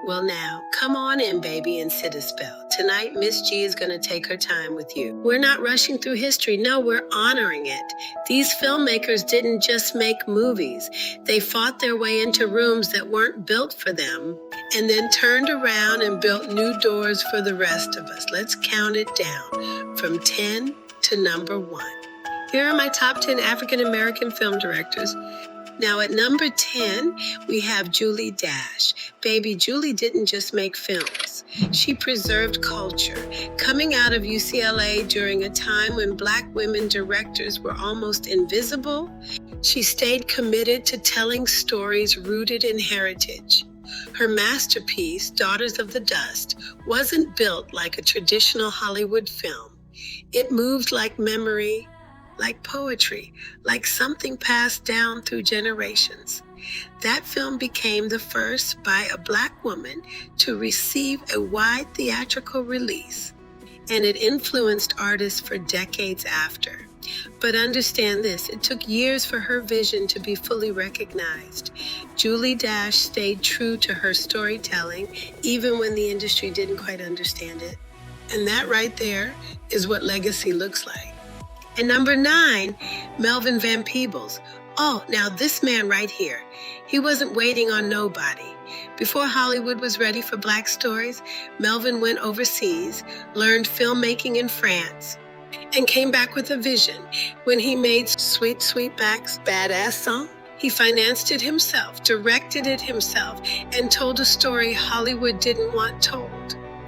Well now, come on in, baby, and sit a spell. Tonight, Miss G is going to take her time with you. We're not rushing through history. No, we're honoring it. These filmmakers didn't just make movies. They fought their way into rooms that weren't built for them and then turned around and built new doors for the rest of us. Let's count it down from 10 to number 1. Here are my top 10 African-American film directors. Now at number 10, we have Julie Dash. Baby, Julie didn't just make films. She preserved culture. Coming out of UCLA during a time when Black women directors were almost invisible, she stayed committed to telling stories rooted in heritage. Her masterpiece, Daughters of the Dust, wasn't built like a traditional Hollywood film. It moved like memory, like poetry, like something passed down through generations. That film became the first by a Black woman to receive a wide theatrical release, and it influenced artists for decades after. But understand this, it took years for her vision to be fully recognized. Julie Dash stayed true to her storytelling, even when the industry didn't quite understand it. And that right there is what legacy looks like. And number 9, Melvin Van Peebles. Oh, now this man right here, he wasn't waiting on nobody. Before Hollywood was ready for Black stories, Melvin went overseas, learned filmmaking in France, and came back with a vision. When he made Sweet Sweetback's Badass Song, he financed it himself, directed it himself, and told a story Hollywood didn't want told.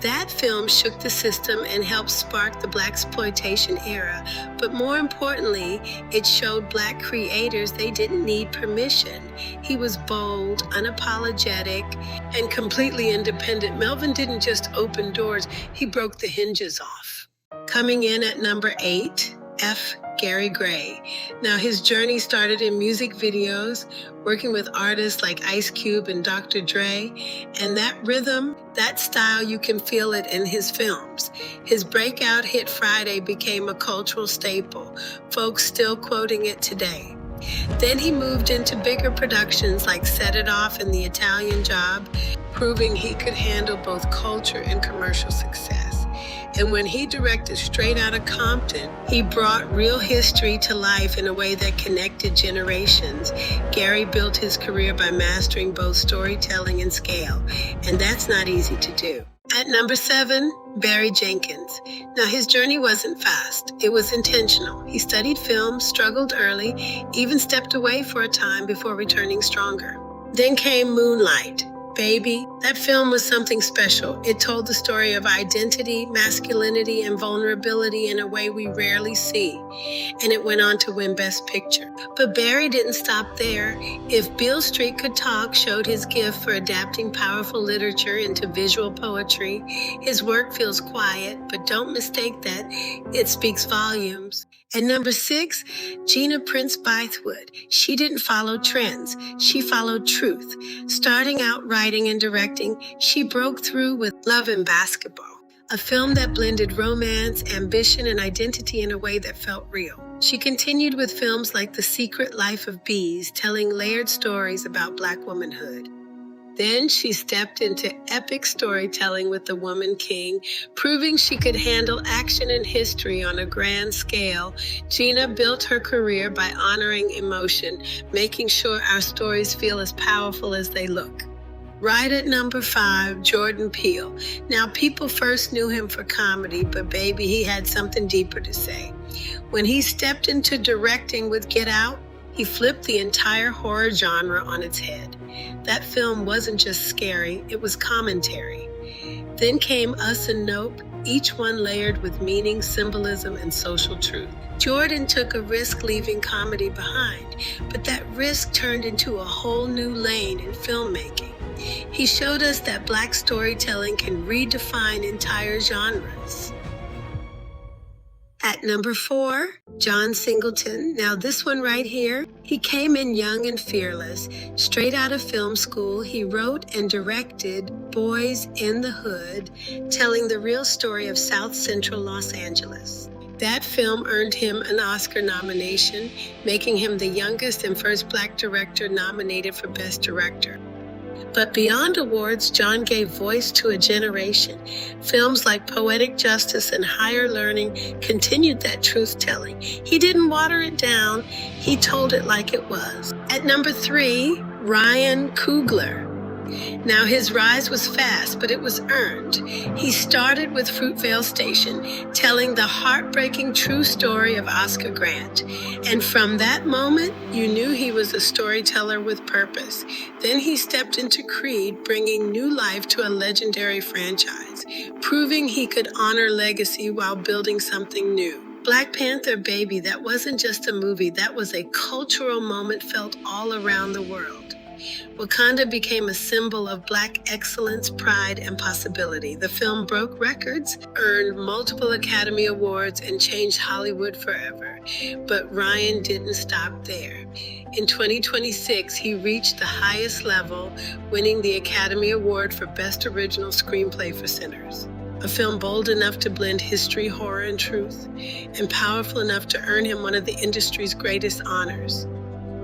That film shook the system and helped spark the Blaxploitation era, but more importantly, it showed Black creators they didn't need permission. He was bold, unapologetic, and completely independent. Melvin didn't just open doors, he broke the hinges off. Coming in at number 8, F. Gary Gray. Now his journey started in music videos, working with artists like Ice Cube and Dr. Dre, and that rhythm, that style, you can feel it in his films. His breakout hit Friday became a cultural staple, folks still quoting it today. Then he moved into bigger productions like Set It Off and The Italian Job, proving he could handle both culture and commercial success. And when he directed Straight Outta Compton, he brought real history to life in a way that connected generations. Gary built his career by mastering both storytelling and scale, and that's not easy to do. At number 7, Barry Jenkins. Now his journey wasn't fast, it was intentional. He studied film, struggled early, even stepped away for a time before returning stronger. Then came Moonlight. Baby, that film was something special. It told the story of identity, masculinity, and vulnerability in a way we rarely see. And it went on to win Best Picture. But Barry didn't stop there. If Beale Street Could Talk showed his gift for adapting powerful literature into visual poetry, his work feels quiet, but don't mistake that. It speaks volumes. At number 6, Gina Prince Bythewood. She didn't follow trends. She followed truth. Starting out writing and directing, she broke through with Love and Basketball, a film that blended romance, ambition, and identity in a way that felt real. She continued with films like The Secret Life of Bees, telling layered stories about Black womanhood. Then she stepped into epic storytelling with The Woman King, proving she could handle action and history on a grand scale. Gina built her career by honoring emotion, making sure our stories feel as powerful as they look. Right at number 5, Jordan Peele. Now, people first knew him for comedy, but baby, he had something deeper to say. When he stepped into directing with Get Out, he flipped the entire horror genre on its head. That film wasn't just scary, it was commentary. Then came Us and Nope, each one layered with meaning, symbolism, and social truth. Jordan took a risk leaving comedy behind, but that risk turned into a whole new lane in filmmaking. He showed us that Black storytelling can redefine entire genres. At number 4, John Singleton. Now this one right here, he came in young and fearless. Straight out of film school, he wrote and directed Boys in the Hood, telling the real story of South Central Los Angeles. That film earned him an Oscar nomination, making him the youngest and first Black director nominated for Best Director. But beyond awards, John gave voice to a generation. Films like Poetic Justice and Higher Learning continued that truth-telling. He didn't water it down, he told it like it was. At number 3, Ryan Coogler. Now, his rise was fast, but it was earned. He started with Fruitvale Station, telling the heartbreaking true story of Oscar Grant. And from that moment, you knew he was a storyteller with purpose. Then he stepped into Creed, bringing new life to a legendary franchise, proving he could honor legacy while building something new. Black Panther, baby, that wasn't just a movie, that was a cultural moment felt all around the world. Wakanda became a symbol of Black excellence, pride, and possibility. The film broke records, earned multiple Academy Awards, and changed Hollywood forever. But Ryan didn't stop there. In 2026, he reached the highest level, winning the Academy Award for Best Original Screenplay for Sinners. A film bold enough to blend history, horror, and truth, and powerful enough to earn him one of the industry's greatest honors.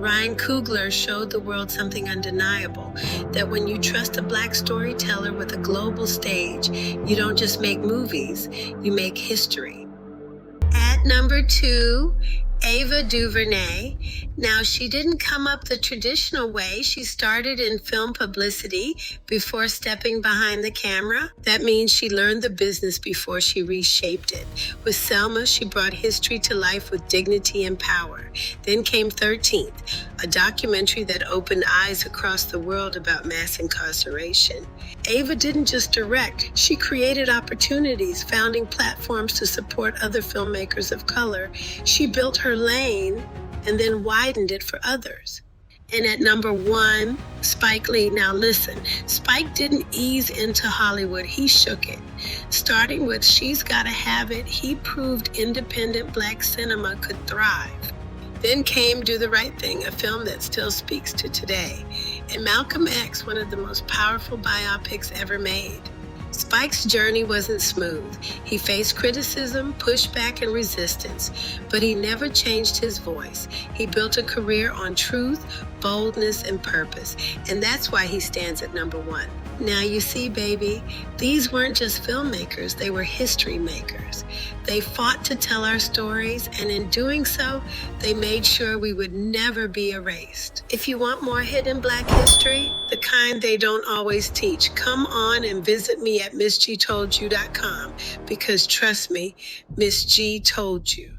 Ryan Coogler showed the world something undeniable, that when you trust a Black storyteller with a global stage, you don't just make movies, you make history. At number 2, Ava DuVernay. Now, she didn't come up the traditional way. She started in film publicity before stepping behind the camera. That means she learned the business before she reshaped it. With Selma, she brought history to life with dignity and power. Then came 13th, a documentary that opened eyes across the world about mass incarceration. Ava didn't just direct, she created opportunities, founding platforms to support other filmmakers of color. She built her lane and then widened it for others. And at number 1, Spike Lee. Now listen, Spike didn't ease into Hollywood, he shook it. Starting with She's Gotta Have It, he proved independent Black cinema could thrive. Then came Do the Right Thing, a film that still speaks to today. And Malcolm X, one of the most powerful biopics ever made. Spike's journey wasn't smooth. He faced criticism, pushback, and resistance, but he never changed his voice. He built a career on truth, boldness, and purpose, and that's why he stands at number 1. Now you see, baby, these weren't just filmmakers, they were history makers. They fought to tell our stories, and in doing so, they made sure we would never be erased. If you want more hidden Black history, the kind they don't always teach, come on and visit me at MissGToldYou.com, because trust me, Miss G told you.